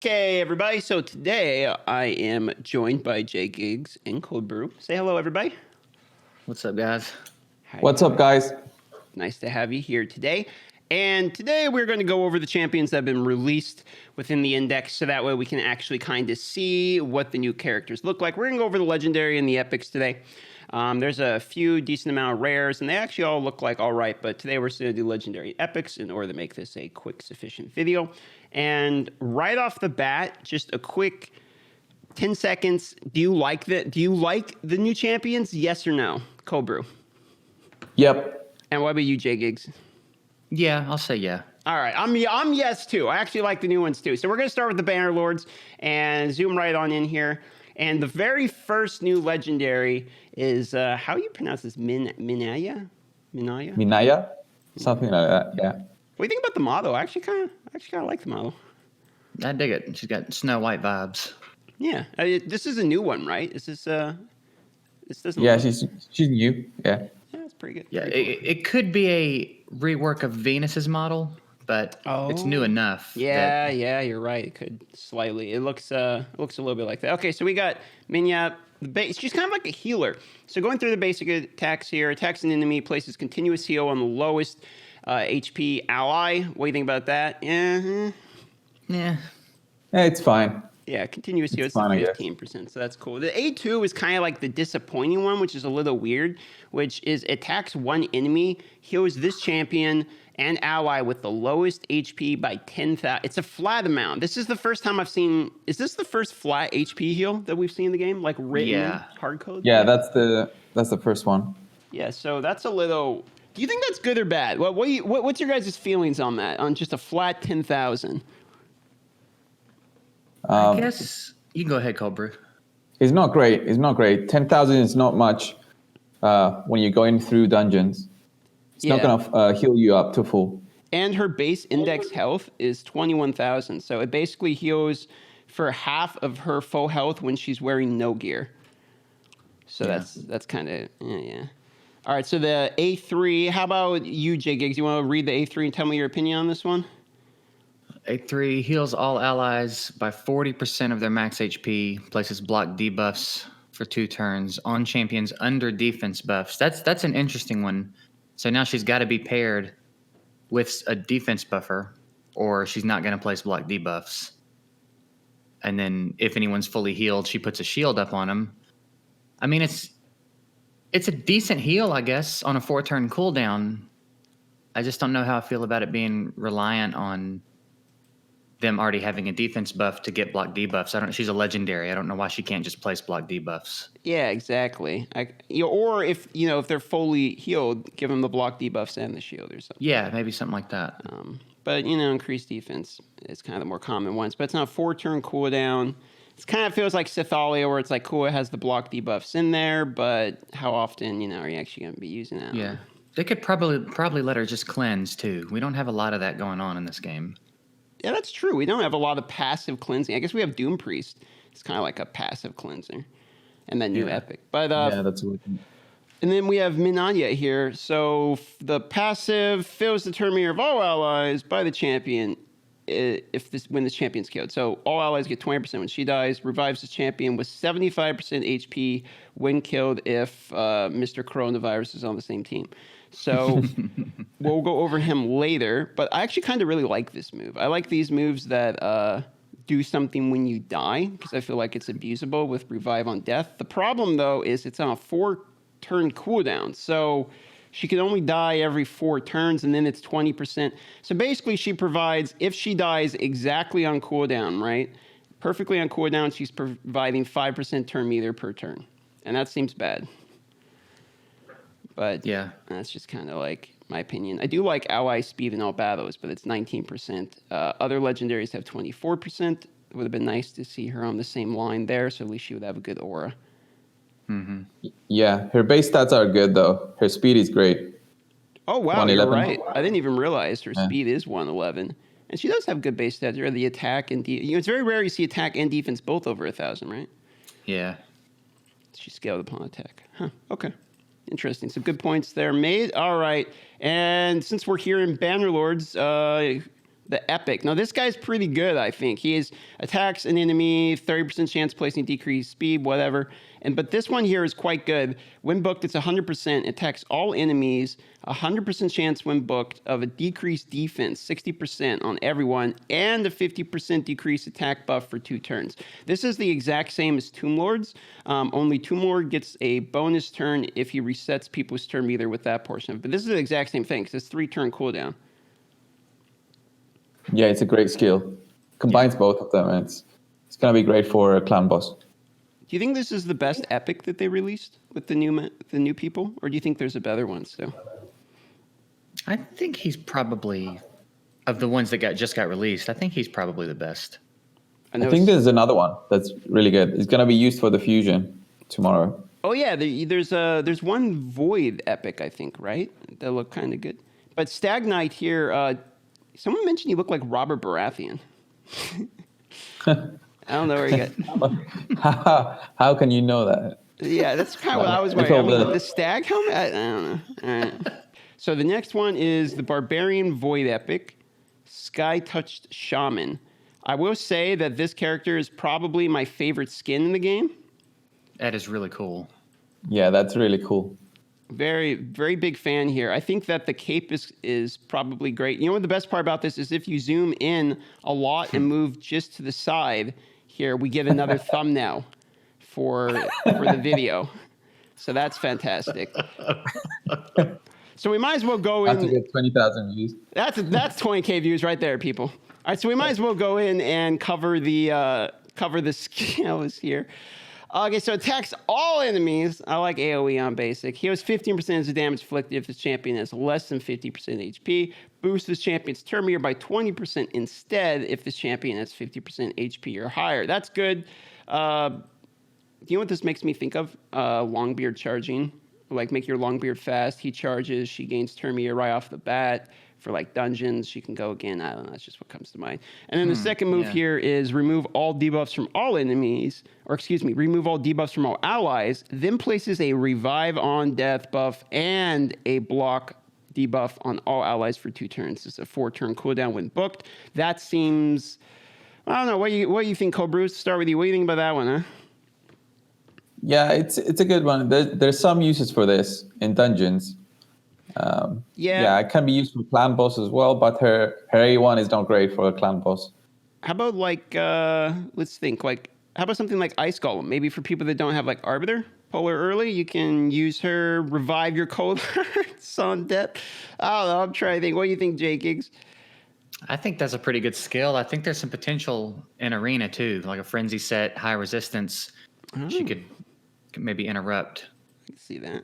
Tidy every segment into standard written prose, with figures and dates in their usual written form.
Okay, everybody. So today I am joined by Jay Giggs and Cold Brew. Say hello, everybody. What's up, guys? What's up, guys? Nice to have you here today. And today we're going to go over the champions that have been released within the index, so that way we can actually kind of see what the new characters look like. We're going to go over the legendary and the epics today. There's a few decent amount of rares, and they actually all look like all right, but today we're just going to do legendary epics in order to make this a quick, sufficient video. And right off the bat, just a quick 10 seconds. Do you like the new champions? Yes or no? Cold Brew. Yep. And what about you, Jay Giggs? Yeah, I'll say yeah. All right, I'm yes too. I actually like the new ones too. So we're gonna start with the Banner Lords and zoom right on in here. And the very first new legendary is how do you pronounce this? Minaya? Minaya? Something like that, yeah. What do you think about the model? I actually kind of like the model. I dig it. She's got Snow White vibes. Yeah, this is a new one, right? This doesn't. Yeah, she's new. Yeah. Yeah, it's pretty good. Yeah, Pretty cool. it could be a rework of Venus's model, but it's new enough. Yeah, you're right. It could slightly. It looks a little bit like that. Okay, so we got Minya. She's kind of like a healer. So going through the basic attacks here, attacks an enemy, places continuous heal on the lowest HP ally. What do you think about that? Yeah. Yeah, it's fine. Yeah, continuous heal is fine, I guess. 15%, so that's cool. The A2 is kind of like the disappointing one, which is a little weird, which is attacks one enemy, heals this champion and ally with the lowest HP by 10,000. It's a flat amount. This is the first time I've seen. Is this the first flat HP heal that we've seen in the game? Like written hard code? Yeah, that's the first one. Yeah, so that's a little. Do you think that's good or bad? What's your guys' feelings on that? On just a flat 10,000? I guess you can go ahead, Cold Brew. It's not great. 10,000 is not much when you're going through dungeons. It's not going to heal you up to full. And her base index health is 21,000. So it basically heals for half of her full health when she's wearing no gear. So that's kind of, yeah. All right, so the A3, how about you, Jay Giggs? You want to read the A3 and tell me your opinion on this one? A3 heals all allies by 40% of their max HP, places block debuffs for 2 turns on champions under defense buffs. That's an interesting one. So now she's got to be paired with a defense buffer, or she's not going to place block debuffs. And then if anyone's fully healed, she puts a shield up on them. I mean, it's a decent heal, I guess, on a 4-turn cooldown. I just don't know how I feel about it being reliant on them already having a defense buff to get block debuffs. She's a legendary. I don't know why she can't just place block debuffs. Yeah, exactly. Or if they're fully healed, give them the block debuffs and the shield or something. Yeah, maybe something like that. But increased defense is kind of the more common ones. But it's not a 4-turn cooldown. It kind of feels like Sythalia, where it's like, cool, it has the block debuffs in there, but how often are you actually going to be using that? Yeah, they could probably let her just cleanse too. We don't have a lot of that going on in this game. Yeah, that's true. We don't have a lot of passive cleansing. I guess we have Doom Priest. It's kind of like a passive cleanser. And then new epic. But yeah, that's what. And then we have Minanya here. So the passive fills the turn meter of all allies by the champion when this champion's killed. So all allies get 20% when she dies. Revives the champion with 75% HP when killed if Mr. Coronavirus is on the same team. So we'll go over him later, but I actually kind of really like this move. I like these moves that do something when you die, because I feel like it's abusable with Revive on Death. The problem, though, is it's on a 4-turn cooldown, so she can only die every 4 turns, and then it's 20%. So basically, she provides, if she dies exactly on cooldown, right, perfectly on cooldown, she's providing 5% turn meter per turn, and that seems bad. But yeah, that's just kind of like my opinion. I do like ally speed in all battles, but it's 19%. Other legendaries have 24%. It would have been nice to see her on the same line there, so at least she would have a good aura. Mm-hmm. Yeah, her base stats are good, though. Her speed is great. Oh, wow, you're right. I didn't even realize her speed is 111. And she does have good base stats. The attack and it's very rare you see attack and defense both over 1,000, right? Yeah. She scaled upon attack. Huh, okay. Interesting. Some good points there made. All right. And since we're here in Bannerlords, the Epic. Now, this guy's pretty good, I think. He attacks an enemy, 30% chance placing decreased speed, whatever. But this one here is quite good. When booked, it's 100%. Attacks all enemies, 100% chance when booked of a decreased defense, 60% on everyone, and a 50% decreased attack buff for 2 turns. This is the exact same as Tomb Lord's, only Tomb Lord gets a bonus turn if he resets people's turn meter with that portion. But this is the exact same thing, because it's 3-turn cooldown. Yeah, it's a great skill. Combines both of them, and it's going to be great for a clan boss. Do you think this is the best epic that they released with the new people, or do you think there's a better one still? I think he's probably, of the ones that just got released, I think he's probably the best. I think there's another one that's really good. It's going to be used for the fusion tomorrow. Oh yeah, there's one Void epic, I think, right? That look kind of good. But Stag Knight here, someone mentioned he looked like Robert Baratheon. I don't know where he got. How can you know that? Yeah, that's kind of what I was wondering. I mean, the stag helmet? I don't know. All right. So the next one is the Barbarian Void Epic, Sky Touched Shaman. I will say that this character is probably my favorite skin in the game. That is really cool. Yeah, that's really cool. Very, very big fan here. I think that the cape is probably great. You know what the best part about this is if you zoom in a lot and move just to the side here, we get another thumbnail for the video. So that's fantastic. So we might as well go in. Have to get 20,000 views. That's 20K views right there, people. All right, so we might as well go in and cover the skills here. Okay, so attacks all enemies. I like AoE on basic. Heals 15% of the damage inflicted if the champion has less than 50% HP. Boosts the champion's turn meter by 20% instead if the champion has 50% HP or higher. That's good. Do you know what this makes me think of? Longbeard charging. Like, make your Longbeard fast. He charges. She gains turn meter right off the bat. For like dungeons, she can go again. I don't know. That's just what comes to mind. And then the second move here is remove all debuffs from all enemies, remove all debuffs from all allies, then places a revive on death buff and a block debuff on all allies for 2 turns. It's a 4-turn cooldown when booked. That seems, I don't know. What do you think, Cobra? Start with you. What do you think about that one, huh? Yeah, it's a good one. There's some uses for this in dungeons. Yeah, it can be used for clan boss as well, but her A1 is not great for a clan boss. How about let's think, how about something like Ice Golem? Maybe for people that don't have like Arbiter, Polar early, you can use her, revive your cold hearts on death. I don't know, I'm trying to think. What do you think, Jay Giggs? I think that's a pretty good skill. I think there's some potential in Arena too, like a Frenzy set, high resistance. She could maybe interrupt. I can see that.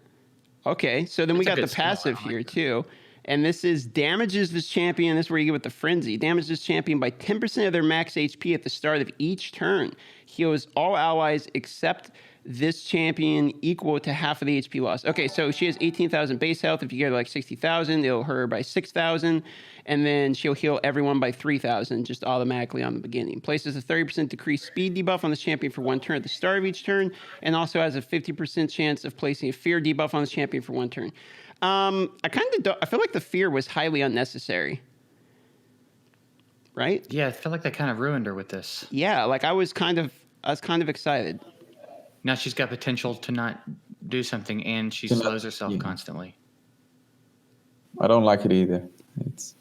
Okay, so then we got the passive here too. And this is damages this champion. This is where you get with the frenzy. Damages this champion by 10% of their max HP at the start of each turn. Heals all allies except this champion equal to half of the HP loss. Okay, so she has 18,000 base health. If you get her like 60,000, it'll hurt her by 6,000. And then she'll heal everyone by 3,000 just automatically on the beginning. Places a 30% decreased speed debuff on this champion for 1 turn at the start of each turn, and also has a 50% chance of placing a fear debuff on this champion for 1 turn. I feel like the fear was highly unnecessary. Right? Yeah, I feel like they kind of ruined her with this. Yeah, like I was kind of excited. Now she's got potential to not do something, and she slows herself constantly. I don't like it either. It's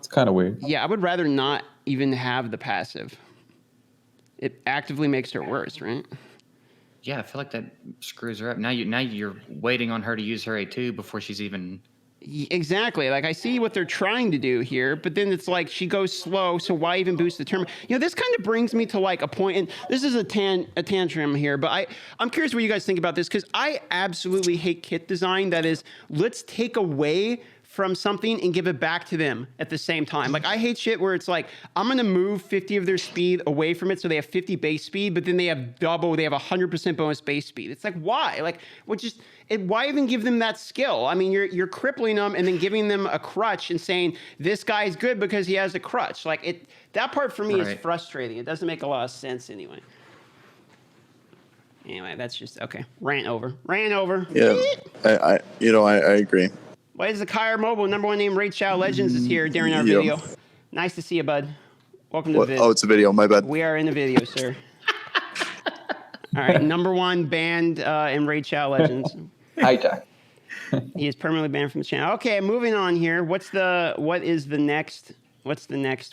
kind of weird. Yeah, I would rather not even have the passive. It actively makes her worse, right? Yeah, I feel like that screws her up. Now you're waiting on her to use her A2 before she's even... Exactly. Like, I see what they're trying to do here, but then it's like she goes slow, so why even boost the turn? You know, this kind of brings me to like a point, and this is a tantrum here, but I'm curious what you guys think about this, because I absolutely hate kit design that is, let's take away from something and give it back to them at the same time. Like, I hate shit where it's like, I'm going to move 50 of their speed away from it so they have 50 base speed, but then they have 100% bonus base speed. It's like, why? Like, why even give them that skill? I mean, you're crippling them and then giving them a crutch and saying, this guy's good because he has a crutch. Like, that part for me is frustrating. It doesn't make a lot of sense anyway. Anyway, that's just, okay. Rant over. Yeah, I agree. Why is the Kyre Mobile #1 name Raid Shadow Legends is here during our video? Nice to see you, bud. Welcome to the vid. Oh, it's a video. My bad. We are in the video, sir. All right, number 1 banned in Raid Chat Legends. Hijack. He is permanently banned from the channel. Okay, moving on here. What's the next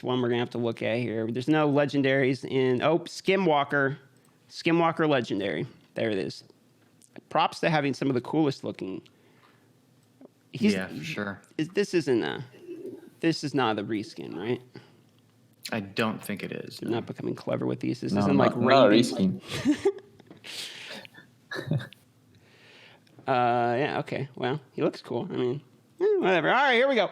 one we're gonna have to look at here? There's no legendaries in. Oh, Skinwalker legendary. There it is. Props to having some of the coolest looking. Yeah, for sure. This is not the reskin, right? I don't think it is. I'm not becoming clever with these. This No, isn't like not a Raven. reskin. Yeah, okay. Well, he looks cool. I mean, whatever. All right, here we go.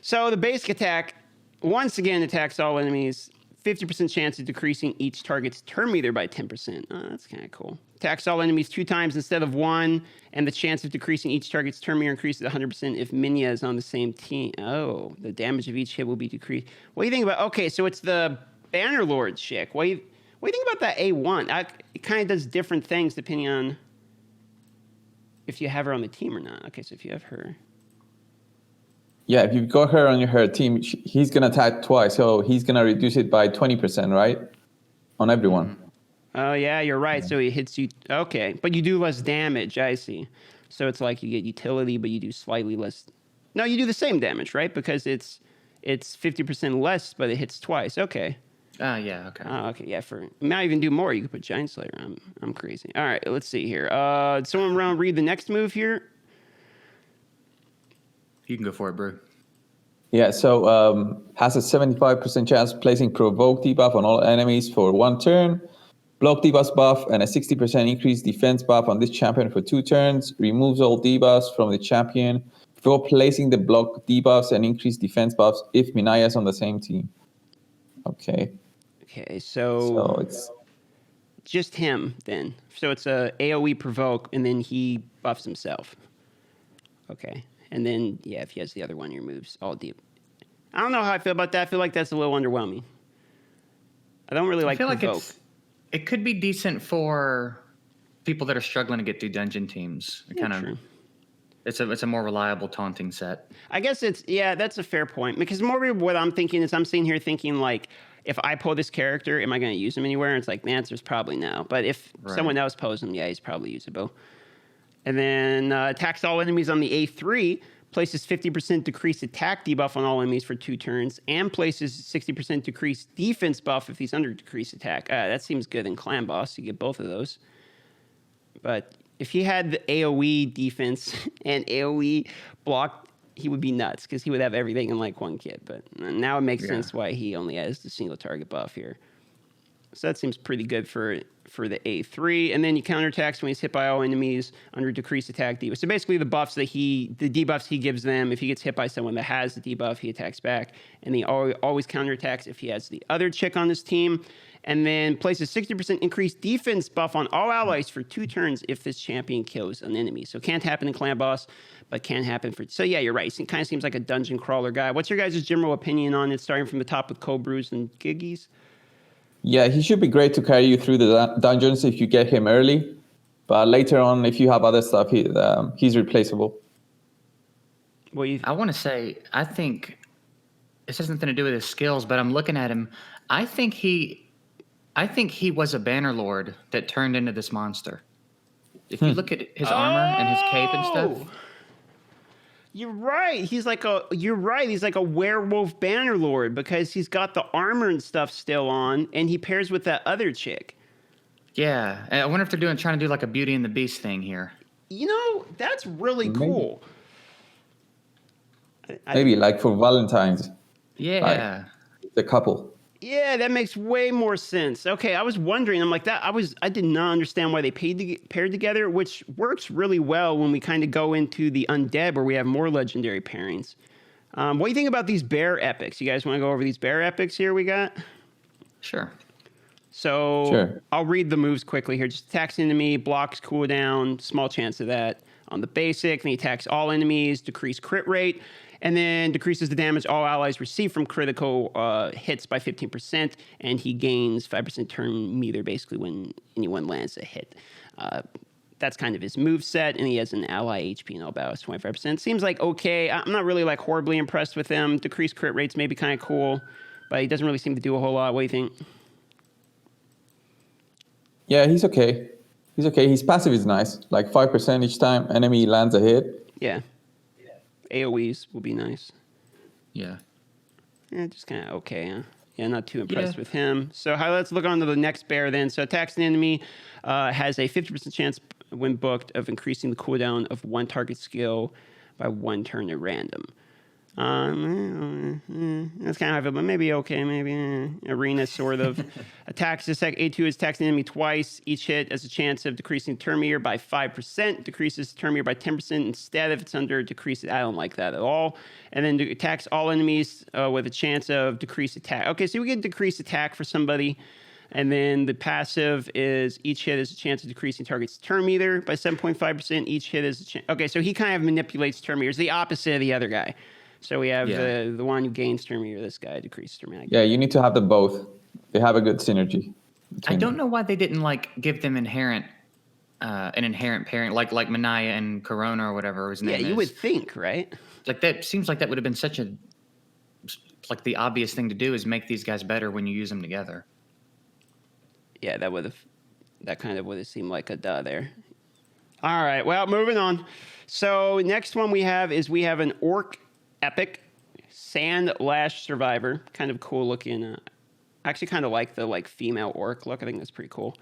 So the basic attack, once again, attacks all enemies. 50% chance of decreasing each target's turn meter by 10%. Oh, that's kind of cool. Attacks all enemies 2 times instead of 1, and the chance of decreasing each target's turn meter increases 100% if Minya is on the same team. Oh, the damage of each hit will be decreased. What do you think about? Okay, so it's the Bannerlord chick. What do you think about that A1? It kind of does different things depending on if you have her on the team or not. Okay, so if you have her. Yeah, if you've got her on her team, he's going to attack twice. So he's going to reduce it by 20%, right? On everyone. Oh, yeah, you're right. So he hits you. Okay, but you do less damage. I see. So it's like you get utility, but you do slightly less. No, you do the same damage, right? Because it's 50% less, but it hits twice. Okay. Yeah, okay. Okay, yeah. For now, even do more. You could put Giant Slayer. I'm crazy. All right, let's see here. Someone around read the next move here. You can go for it, bro. Yeah, so has a 75% chance of placing provoke debuff on all enemies for 1 turn. Block debuffs buff and a 60% increased defense buff on this champion for 2 turns. Removes all debuffs from the champion before placing the block debuffs and increased defense buffs if Minaya is on the same team. Okay. Okay, so it's just him then. So it's a AoE provoke, and then he buffs himself. Okay. And then, yeah, if he has the other one, your moves all deep. I don't know how I feel about that. I feel like that's a little underwhelming. I don't really like provoke. Like it could be decent for people that are struggling to get through dungeon teams. True. It's a more reliable taunting set. I guess that's a fair point. Because more what I'm thinking is I'm sitting here thinking like, if I pull this character, am I going to use him anywhere? And it's like, the answer is probably no. But if someone else pulls him, yeah, he's probably usable. And then attacks all enemies on the A3, places 50% decreased attack debuff on all enemies for 2 turns, and places 60% decreased defense buff if he's under decreased attack. That seems good in Clan Boss. You get both of those. But if he had the AoE defense and AoE block, he would be nuts because he would have everything in like 1 kit. But now it makes sense why he only has the single target buff here. So that seems pretty good for the A3. And then he counterattacks when he's hit by all enemies under decreased attack debuff. So basically the debuffs he gives them, if he gets hit by someone that has the debuff, he attacks back. And he always counterattacks if he has the other chick on his team. And then places 60% increased defense buff on all allies for 2 turns if this champion kills an enemy. So can't happen in Clan Boss, but can happen for... So yeah, you're right. He kind of seems like a dungeon crawler guy. What's your guys' general opinion on it, starting from the top with Cobras and Giggies? Yeah, he should be great to carry you through the dungeons if you get him early. But later on, if you have other stuff, he's replaceable. I want to say, I think this has nothing to do with his skills, but I'm looking at him. I think he was a Bannerlord that turned into this monster. If you look at his armor and his cape and stuff. You're right. He's like a werewolf Bannerlord because he's got the armor and stuff still on, and he pairs with that other chick. Yeah, I wonder if they're trying to do like a Beauty and the Beast thing here. You know, that's really cool. Maybe like for Valentine's. Yeah, like the couple. Yeah, that makes way more sense. Okay, I was wondering. I'm like that. I did not understand why they paired together, which works really well when we kind of go into the undead where we have more legendary pairings. What do you think about these bear epics? You guys want to go over these bear epics here we got? Sure. So I'll read the moves quickly here. Just attacks enemy, blocks cooldown, small chance of that on the basic. Then he attacks all enemies, decrease crit rate. And then decreases the damage all allies receive from critical hits by 15%, and he gains 5% turn meter basically when anyone lands a hit. That's kind of his move set, and he has an ally HP and all battles 25%. Seems like okay. I'm not really like horribly impressed with him. Decreased crit rates may be kind of cool. but he doesn't really seem to do a whole lot. What do you think? Yeah, he's okay. He's okay. His passive is nice, like 5% each time enemy lands a hit. Yeah. AoEs will be nice. Yeah. Yeah, just kind of okay, huh? Yeah, not too impressed with him. So let's look on to the next bear then. So attacks an enemy has a 50% chance when booked of increasing the cooldown of one target skill by 1 turn at random. That's kind of high, but maybe okay, maybe arena sort of. Attacks A2 is attacks an enemy twice. Each hit has a chance of decreasing the turn meter by 5%. Decreases the turn meter by 10% instead if it's under decreased. I don't like that at all. And then attacks all enemies with a chance of decreased attack. Okay, so we get decreased attack for somebody. And then the passive is each hit has a chance of decreasing target's turn meter by 7.5%. Each hit is a chance. Okay, so he kind of manipulates turn meters, the opposite of the other guy. So we have the one who gains turn meter, this guy decreases turn meter. Yeah, you need to have them both. They have a good synergy. I don't know why they didn't give them an inherent pairing, like Manaya and Corona or whatever his name is. Yeah, you would think, right? Like that seems like that would have been such the obvious thing to do is make these guys better when you use them together. Yeah, that kind of would have seemed like a duh there. All right, well, moving on. So next one we have an Orc Epic Sand Lash Survivor. Kind of cool looking. I actually kind of like the female orc look. I think that's pretty cool.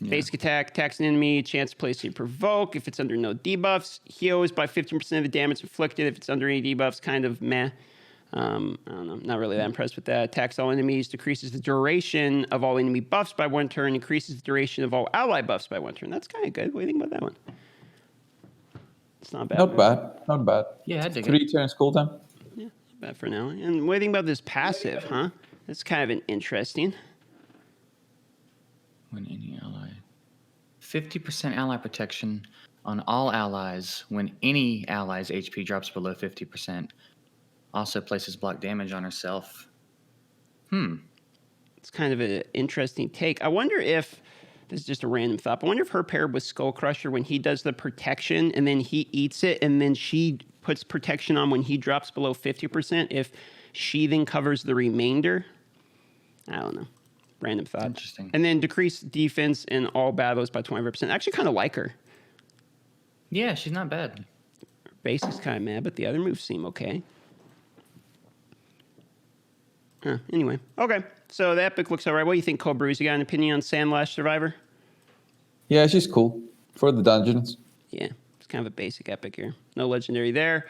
Yeah. Basic attack, attacks an enemy, chance to place a provoke. If it's under no debuffs, heals by 15% of the damage inflicted. If it's under any debuffs, kind of meh. I don't know. Not really that impressed with that. Attacks all enemies, decreases the duration of all enemy buffs by 1 turn, increases the duration of all ally buffs by 1 turn. That's kind of good. What do you think about that one? It's not bad. Not bad. Yeah, I dig 3 turns cooldown. Yeah, not bad for now. And what do you think about this passive, huh? That's kind of interesting. When any ally... 50% ally protection on all allies when any ally's HP drops below 50%. Also places block damage on herself. It's kind of an interesting take. I wonder if... This is just a random thought. But I wonder if her paired with Skull Crusher when he does the protection and then he eats it and then she puts protection on when he drops below 50%. If she then covers the remainder. I don't know. Random thought. Interesting. And then decrease defense in all battles by 25%. I actually kind of like her. Yeah, she's not bad. Her base is kind of mad, but the other moves seem okay. Anyway. Okay. So the epic looks all right. What do you think, Cold Brews? You got an opinion on Sandlash Survivor? Yeah, she's cool for the dungeons. Yeah, it's kind of a basic epic here. No legendary there.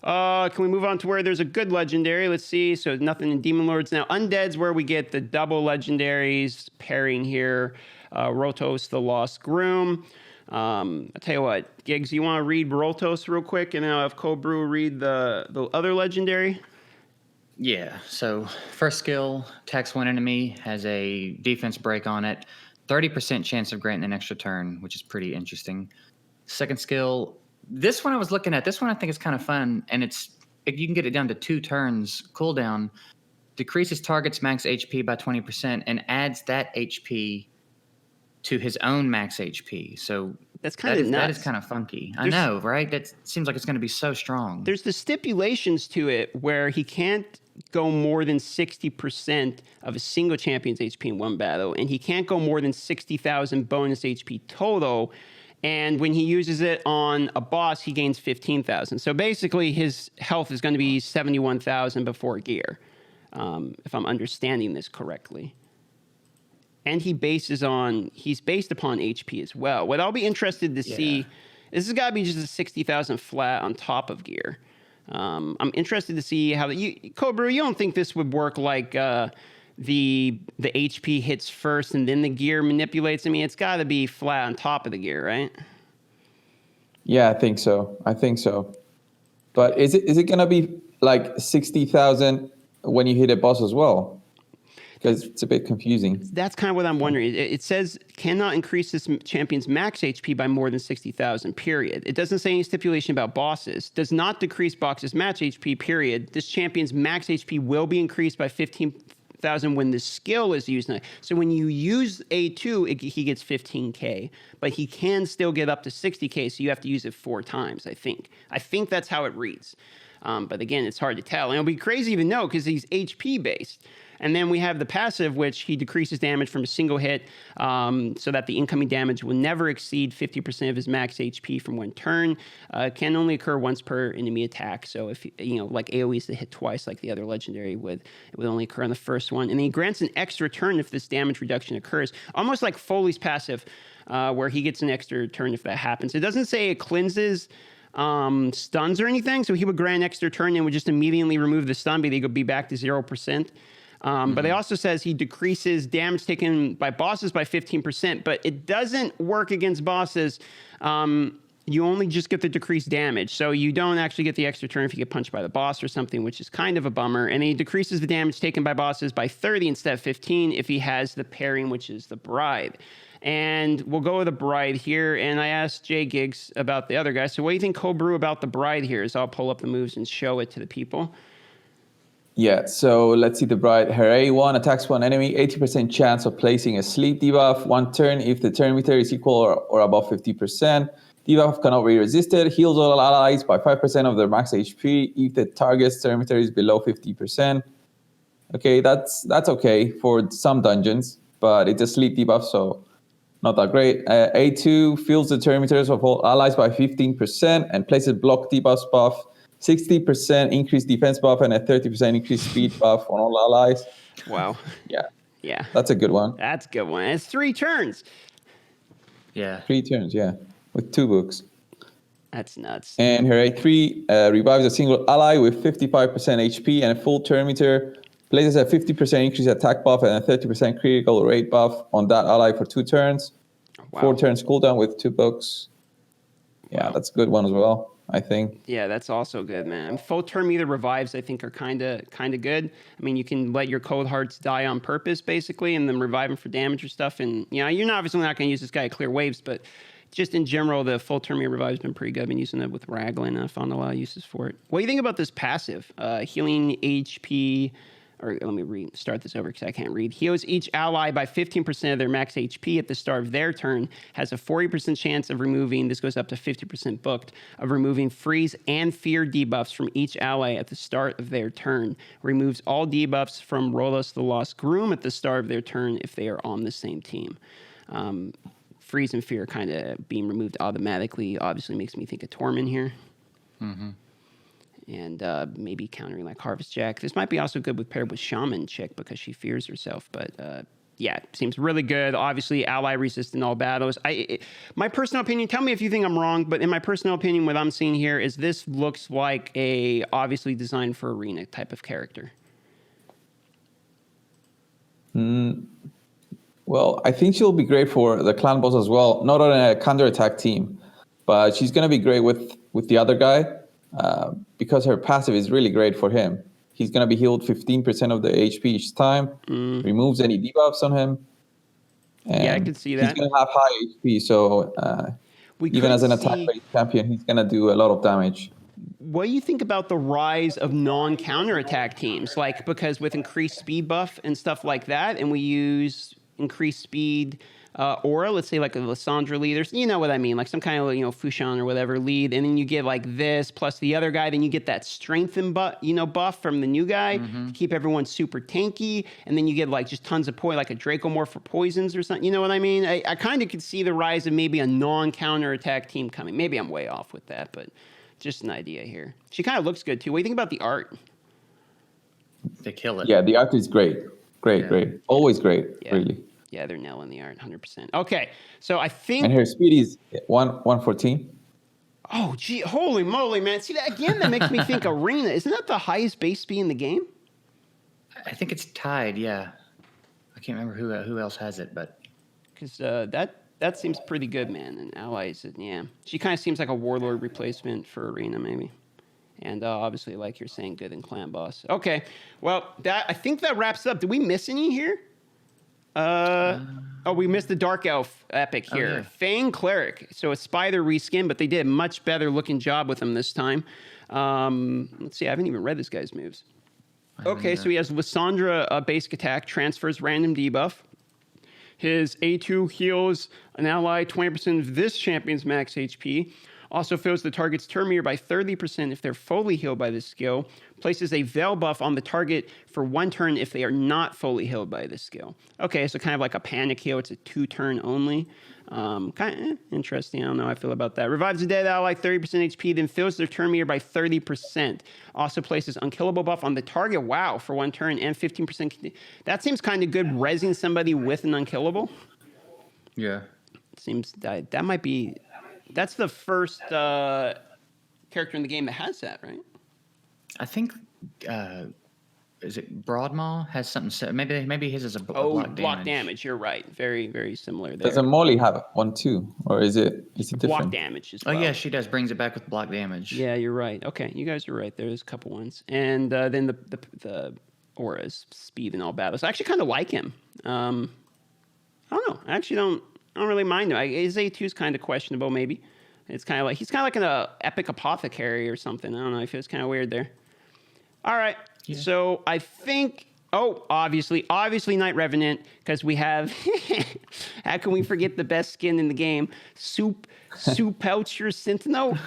Can we move on to where there's a good legendary? Let's see. So nothing in Demon Lords. Now, Undead's where we get the double legendaries pairing here. Rotos, the Lost Groom. I'll tell you what, Giggs, you want to read Rotos real quick, and then I'll have Cold Brew read the other legendary? Yeah, so first skill, attacks one enemy, has a defense break on it, 30% chance of granting an extra turn, which is pretty interesting. Second skill, this one I was looking at, this one I think is kind of fun, and you can get it down to 2 turns cooldown, decreases target's max HP by 20%, and adds that HP to his own max HP. So that's kind of nuts. That is kind of funky. I know, right? That seems like it's going to be so strong. There's the stipulations to it where he can't go more than 60% of a single champion's HP in one battle, and he can't go more than 60,000 bonus HP total. And when he uses it on a boss, he gains 15,000. So basically, his health is going to be 71,000 before gear, if I'm understanding this correctly. And he's based upon HP as well. What I'll be interested to see, this has got to be just a 60,000 flat on top of gear. I'm interested to see how Cobra, you don't think this would work like the HP hits first and then the gear manipulates? I mean, it's got to be flat on top of the gear, right? Yeah, I think so. But is it going to be like 60,000 when you hit a boss as well? Because it's a bit confusing. That's kind of what I'm wondering. It says cannot increase this champion's max HP by more than 60,000, period. It doesn't say any stipulation about bosses. Does not decrease box's max HP, period. This champion's max HP will be increased by 15,000 when the skill is used. So when you use A2, he gets 15K, but he can still get up to 60K, so you have to use it 4 times, I think. I think that's how it reads. But again, it's hard to tell. And it'll be crazy to know because he's HP based. And then we have the passive, which he decreases damage from a single hit so that the incoming damage will never exceed 50% of his max HP from one turn. Can only occur once per enemy attack. So if, like AoE's to hit twice like the other legendary would, it would only occur on the first one. And then he grants an extra turn if this damage reduction occurs. Almost like Foley's passive, where he gets an extra turn if that happens. It doesn't say it cleanses stuns or anything, so he would grant an extra turn and would just immediately remove the stun, but they could be back to 0%. But it also says he decreases damage taken by bosses by 15%, but it doesn't work against bosses. You only just get the decreased damage, so you don't actually get the extra turn if you get punched by the boss or something, which is kind of a bummer. And he decreases the damage taken by bosses by 30 instead of 15 if he has the pairing, which is the Bride. And we'll go with the Bride here. And I asked Jay Giggs about the other guy. So what do you think, Cold Brew, about the Bride here? So I'll pull up the moves and show it to the people. Yeah, so let's see the Bride. Her A1 attacks one enemy, 80% chance of placing a sleep debuff one turn if the turn meter is equal or above 50%. Debuff cannot be resisted. Heals all allies by 5% of their max HP if the target's turn meter is below 50%. Okay, that's okay for some dungeons, but it's a sleep debuff, so not that great. A2 fills the turn meters of all allies by 15% and places block debuffs buff, 60% increased defense buff, and a 30% increased speed buff on all allies. Wow. Yeah. That's a good one. That's a good one. It's 3 turns. Yeah. 3 turns, yeah, with 2 books. That's nuts. And her A3 revives a single ally with 55% HP and a full turn meter, places a 50% increased attack buff and a 30% critical rate buff on that ally for 2 turns. Wow. 4 turns cooldown with 2 books. Yeah, Wow. that's a good one as well, I think. Yeah, that's also good, man. Full turn meter revives, I think, are kind of good. I mean, you can let your cold hearts die on purpose, basically, and then revive them for damage or stuff. And you're obviously not going to use this guy to clear waves, but just in general, the full turn meter revive has been pretty good. I've been using it with Raglan. I found a lot of uses for it. What do you think about this passive? Healing HP. Or let me start this over because I can't read. Heals each ally by 15% of their max HP at the start of their turn. Has a 40% chance of removing, this goes up to 50% booked, of removing freeze and fear debuffs from each ally at the start of their turn. Removes all debuffs from Rolos the Lost Groom at the start of their turn if they are on the same team. Freeze and fear kind of being removed automatically obviously makes me think of Torment here. Mm-hmm. And maybe countering like Harvest Jack. This might be also good with paired with Shaman Chick because she fears herself. But yeah, seems really good. Obviously, ally resist in all battles. My personal opinion, tell me if you think I'm wrong, but in my personal opinion, what I'm seeing here is this looks like a obviously designed for arena type of character. Well, I think she'll be great for the clan boss as well. Not on a counterattack team, but she's going to be great with the other guy. Because her passive is really great for him. He's going to be healed 15% of the HP each time, removes any debuffs on him. And yeah, I can see that. He's going to have high HP, so even as an attack-based champion, he's going to do a lot of damage. What do you think about the rise of non-counterattack teams? Like, because with increased speed buff and stuff like that, and we use increased speed aura, let's say like a Lissandra lead, you know what I mean, like some kind of Fushan or whatever lead, and then you get like this plus the other guy, then you get that strengthen buff from the new guy to keep everyone super tanky, and then you get like just tons of poison, like a Dracomorph for poisons or something. You know what I mean? I kind of could see the rise of maybe a non-counterattack team coming. Maybe I'm way off with that, but just an idea here. She kind of looks good too. What do you think about the art? They kill it. Yeah, the art is great. Great. Always great, really. Yeah, they're nailing the art 100%. Okay, so I think... And her speed is 114. Oh, gee, holy moly, man. See, that again, that makes me think Arena. Isn't that the highest base speed in the game? I think it's tied, yeah. I can't remember who else has it, but... Because that seems pretty good, man. And Allies, yeah. She kind of seems like a Warlord replacement for Arena, maybe. And obviously, like you're saying, good in Clan Boss. Okay, well, I think that wraps up. Did we miss any here? We missed the Dark Elf Epic here. Oh, yeah. Fang Cleric. So a Spider reskin, but they did a much better looking job with him this time. Let's see, I haven't even read this guy's moves. Okay, so he has Lissandra basic attack, transfers random debuff. His A2 heals an ally 20% of this champion's max HP. Also fills the target's turn meter by 30% if they're fully healed by this skill. Places a veil buff on the target for 1 turn if they are not fully healed by this skill. Okay, so kind of like a panic heal. It's a 2-turn only. Kind of interesting. I don't know how I feel about that. Revives the dead ally 30% HP, then fills their turn meter by 30%. Also places unkillable buff on the target. Wow, for 1 turn and 15%. That seems kind of good. Rezzing somebody with an unkillable. Yeah. Seems that might be. That's the first character in the game that has that, right? I think. Is it Broadmaw has something? Maybe his is a block damage. You're right. Very, very similar there. Doesn't Molly have one too, or is it different? Block damage as well. Oh yeah, she does. Brings it back with block damage. Yeah, you're right. Okay, you guys are right. There's a couple ones, and then the auras, speed in all battles. I actually kind of like him. I don't know. I actually don't really mind him. His A2 is kind of questionable. Maybe it's kind of like he's kind of like an epic apothecary or something. I don't know. I feel it's kind of weird there. All right. Yeah. So I think, obviously Knight Revenant, because we have, how can we forget the best skin in the game? Pelcher Sentinel.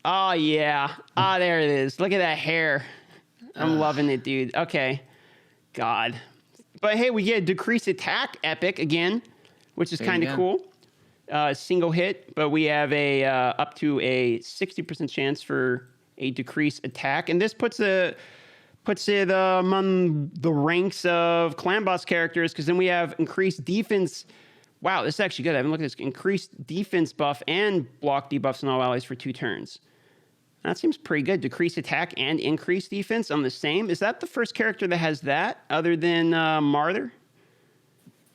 Oh, yeah. There it is. Look at that hair. I'm loving it, dude. Okay. God. But hey, we get a decreased attack epic again, which is kind of cool. Single hit, but we have a up to a 60% chance for a decreased attack, and this puts it among the ranks of clan boss characters, because then we have increased defense. Wow, this is actually good. I haven't looked at this. Increased defense buff and block debuffs on all allies for 2 turns. That seems pretty good. Decreased attack and increased defense on the same. Is that the first character that has that, other than Martyr?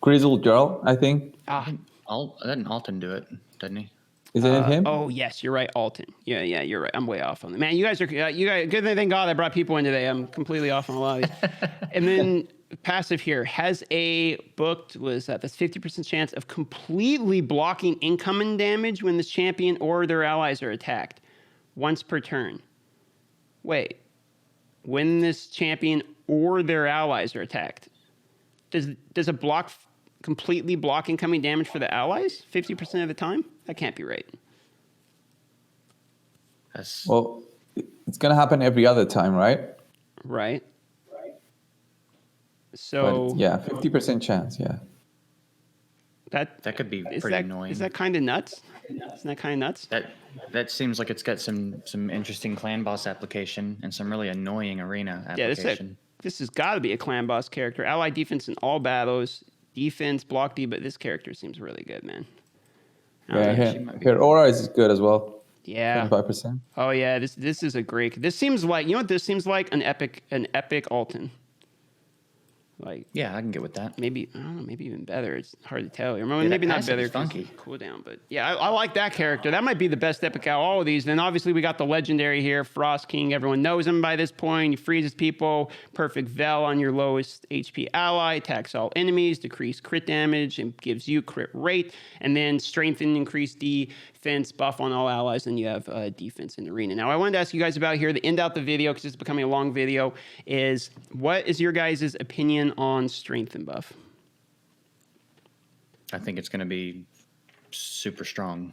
Grizzled Jarl, I think. Doesn't Alton do it, doesn't he? Is it him? Oh, yes, you're right, Alton. Yeah, you're right. I'm way off on that. Man, you guys, good thing, thank God I brought people in today. I'm completely off on a lot of these. And then passive here has a booked, that's 50% chance of completely blocking incoming damage when this champion or their allies are attacked once per turn. Wait, when this champion or their allies are attacked, does a block completely block incoming damage for the allies 50% of the time? That can't be right. Well, it's going to happen every other time, right? Right. So but yeah, 50% chance, yeah. That could be pretty annoying. Is that kind of nuts? Isn't that kind of nuts? That seems like it's got some interesting clan boss application and some really annoying arena application. Yeah, this has got to be a clan boss character. Ally defense in all battles, defense, block D, but this character seems really good, man. Yeah, her aura is good as well. Yeah. 25%. Oh yeah, this is a great. This seems like, you know what this seems like? An epic Alton. Like, yeah, I can get with that. Maybe, I don't know, maybe even better. It's hard to tell. Maybe not better. Funky. Cooldown, but yeah, I like that character. That might be the best epic out of all of these. Then obviously we got the legendary here, Frost King. Everyone knows him by this point. He freezes people. Perfect Vel on your lowest HP ally. Attacks all enemies. Decreased crit damage and gives you crit rate. And then strengthen, increased defense buff on all allies. And you have defense in the arena. Now I wanted to ask you guys about here, to end out the video, because it's becoming a long video, is what is your guys' opinion on strengthen buff? I think it's going to be super strong.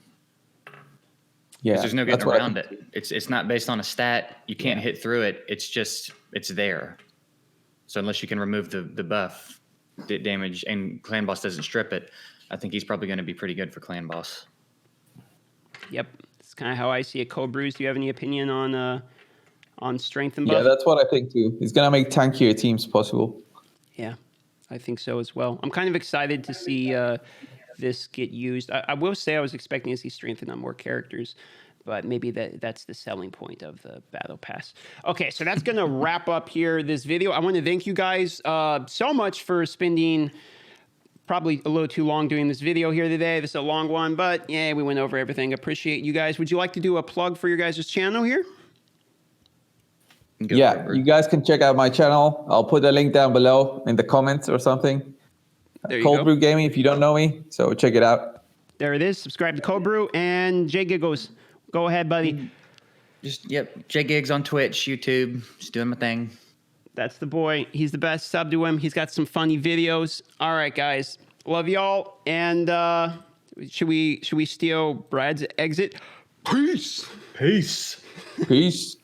Yeah, there's no getting around it. It's not based on a stat. You can't hit through it. It's there. So unless you can remove the buff damage and clan boss doesn't strip it, I think he's probably going to be pretty good for clan boss. Yep, it's kind of how I see it. Cold Brews, do you have any opinion on strength and buff? Yeah, that's what I think too. It's gonna make tankier teams possible. Yeah, I think so as well. I'm kind of excited to see this get used. I will say I was expecting to see strengthen on more characters, but maybe that's the selling point of the Battle Pass. Okay, so that's going to wrap up here this video. I want to thank you guys so much for spending probably a little too long doing this video here today. This is a long one, but yeah, we went over everything. Appreciate you guys. Would you like to do a plug for your guys' channel here? Yeah, you guys can check out my channel. I'll put a link down below in the comments or something. Cold Brew Gaming, if you don't know me, so check it out. There it is. Subscribe to Cold Brew. And Jay Giggles, go ahead, buddy. Jay Gigs on Twitch, YouTube, just doing my thing. That's the boy. He's the best. Sub to him. He's got some funny videos. All right, guys. Love y'all. And Should we steal Brad's exit? Peace. Peace. Peace.